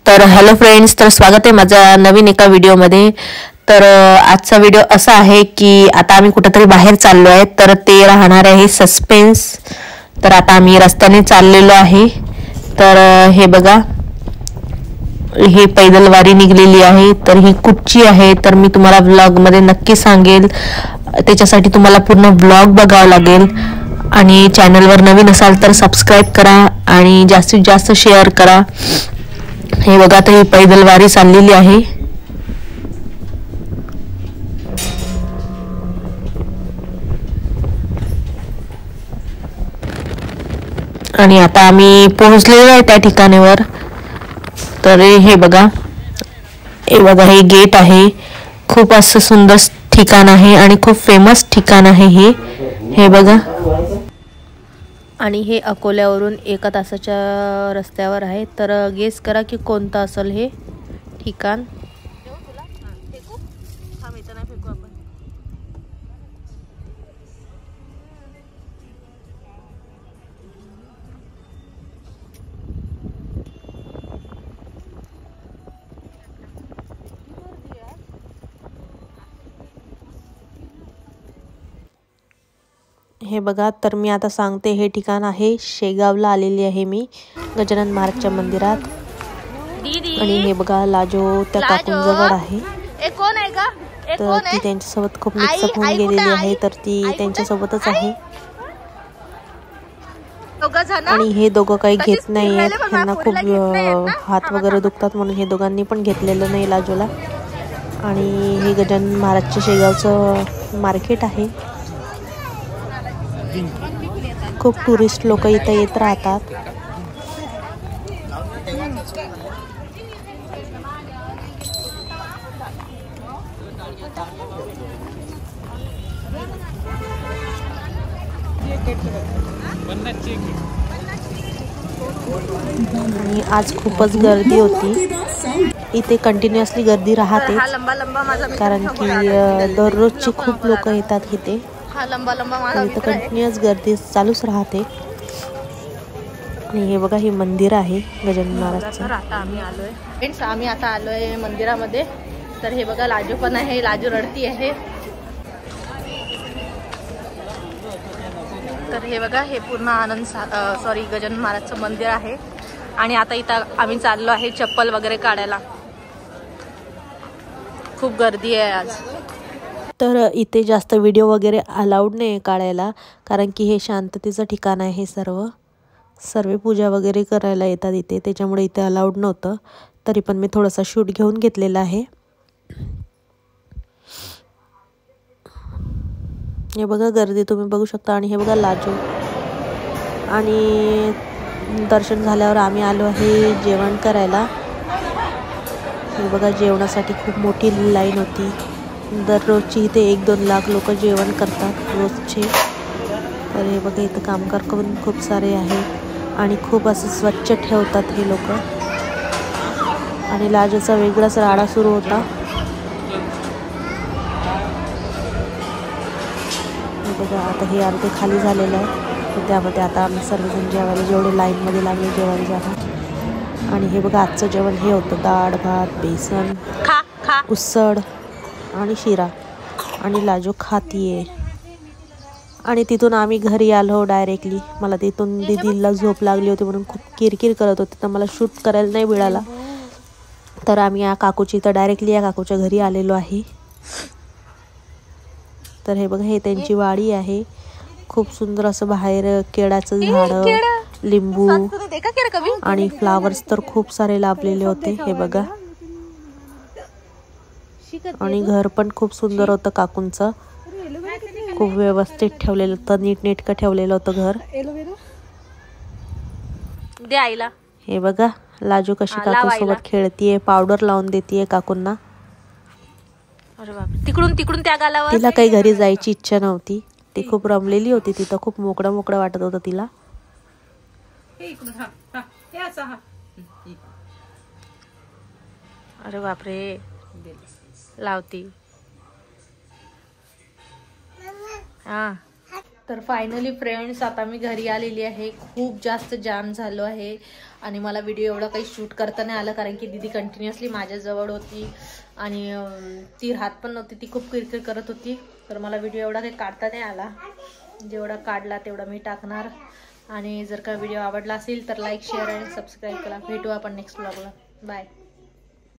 तर hello friends, तर स्वागत आहे माझा नवीन एका व्हिडिओमध्ये। तर आजचा व्हिडिओ असा आहे की आता आम्ही कुठेतरी बाहेर चाललो आहे, तर ते राहणार आहे सस्पेन्स। तर आता आम्ही रस्त्याने चाललेलो आहे। तर हे बघा, हे पैदल वारी निघलेली आहे। तर ही कुठची आहे तर मी तुम्हाला व्लॉग मध्ये नक्की सांगेल। त्याच्यासाठी तुम्हाला पूर्ण व्लॉग बघावा लागेल आणि चॅनलवर नवीन असाल तर सबस्क्राइब करा आणि जास्तीत जास्त शेअर करा। हे बघा, तर ही पैदल वारी चाललेली आहे। आणि आता आम्ही पोहोचलेलो आहे त्या ठिकाणावर। तर हे बघा, हे गेट आहे। खूप असं सुंदर ठिकाण आहे आणि खूप फेमस ठिकाण आहे हे बघा। आणि हे अकोल्यावरून 1 तासाच्या रस्त्यावर आहे। तर गेस करा की कोणतं असेल हे ठिकाण। हे बघा, तर मी आता सांगते, हे ठिकाण आहे शेगावला आलेली आहे मी गजानन महाराजच्या मंदिरात। आणि हे बघा, लाजो त्या काकूंजवळ आहे। तर ती त्यांच्यासोबत खूप मिक्सअप होऊन गेलेली आहे, तर ती त्यांच्यासोबतच आहे। आणि हे दोघं काही घेत नाही आहेत, त्यांना खूप हात वगैरे दुखतात म्हणून हे दोघांनी पण घेतलेलं नाही लाजोला। आणि हे गजानन महाराजच्या शेगावचं मार्केट आहे। खूप टुरिस्ट लोक इथे येत राहतात। आणि आज खूपच गर्दी होती इथे, कंटिन्युअसली गर्दी राहते कारण की दररोजची खूप लोक येतात इथे। इथं कंटिन्युअस गर्दी चालूच राहते। आणि हे बघा, हे मंदिर आहे गजानन महाराजचं। आता आम्ही आलोय फ्रेंड्स, आम्ही आता आलोय मंदिरामध्ये। तर हे बघा, लाजू पण आहे, लाजू रडती आहे। तर हे बघा, हे पूर्ण गजानन महाराजचं मंदिर आहे। आणि आता इथं आम्ही चाललो आहे चप्पल वगैरे काढायला। खूप गर्दी आहे आज। तर इथे जास्त व्हिडिओ वगैरे अलाउड नाही काढायला, कारण की हे शांततेचं ठिकाण आहे। सर्व पूजा वगैरे करायला येतात इथे, त्याच्यामुळे इथे अलाउड नव्हतं। तरी पण मी थोडासा शूट घेऊन घेतलेला आहे। हे बघा, गर्दी तुम्ही बघू शकता। आणि हे बघा लाजो। आणि दर्शन झाल्यावर आम्ही आलो आहे जेवण करायला। हे बघा, जेवणासाठी खूप मोठी लाईन होती। दररोजची इथे 1-2 लाख लोक जेवण करतात रोजचे। तर हे बघा, इथं कामगार पण खूप सारे आहेत आणि खूप असं स्वच्छ ठेवतात हे लोक। आणि लाजोचा वेगळाच राडा सुरू होता। हे बघा, आता हे अर्धे खाली झालेलं आहे, त्यामध्ये आता आम्ही सर्वजण जेवायला, जेवढे लाईनमध्ये लागले जेवायला जाणार। आणि हे बघा, आजचं जेवण हे होतं डाळ भात, बेसन, उसळ आणि शिरा। आणि लाजो खातीये। आणि तिथून आम्ही घरी आलो डायरेक्टली। मला तिथून दीदीला झोप लागली होती म्हणून खूप किरकिर करत होती, तर मला शूट करायला नाही मिळाला। तर आम्ही या काकूच्या घरी आलेलो आहे। तर हे बघा, हे त्यांची वाडी आहे। खूप सुंदर असं बाहेर केळाचं झाड, लिंबू आणि फ्लावर्स तर खूप सारे लाभलेले होते। हे बघा, आणि घर पण खूप सुंदर होतं काकूंचं। खूप व्यवस्थित ठेवलेलं होतं, नीटनेटकं ठेवलेलं होतं घर। दे आईला। हे बघा, लाजू कशी काकूंसोबत खेळतीये, पावडर लावून देतीये काकूंना। तिकडून त्या गालावर तिला काही घरी जायची इच्छा नव्हती, ती खूप रमलेली होती तिथं। खूप मोकळं वाटत होतं तिला। अरे बापरे, लावती। तर फायनली फ्रेंड्स, आता मी घरी आलेली आहे। खूप जास्त जाम झालो आहे आणि मला व्हिडिओ एवढा काही शूट करता नाही आलं, कारण की दीदी कंटिन्युअसली माझ्याजवळ होती आणि ती राहत पण नव्हती, ती खूप किरकिर करत होती. तर मला व्हिडिओ एवढा काही काढता नाही आला. जेवढा काढला तेवढा मी टाकणार. आणि जर का व्हिडिओ आवडला असेल तर लाईक शेअर आणि सबस्क्राईब करा. भेटू आपण नेक्स्ट व्लॉगला. बाय.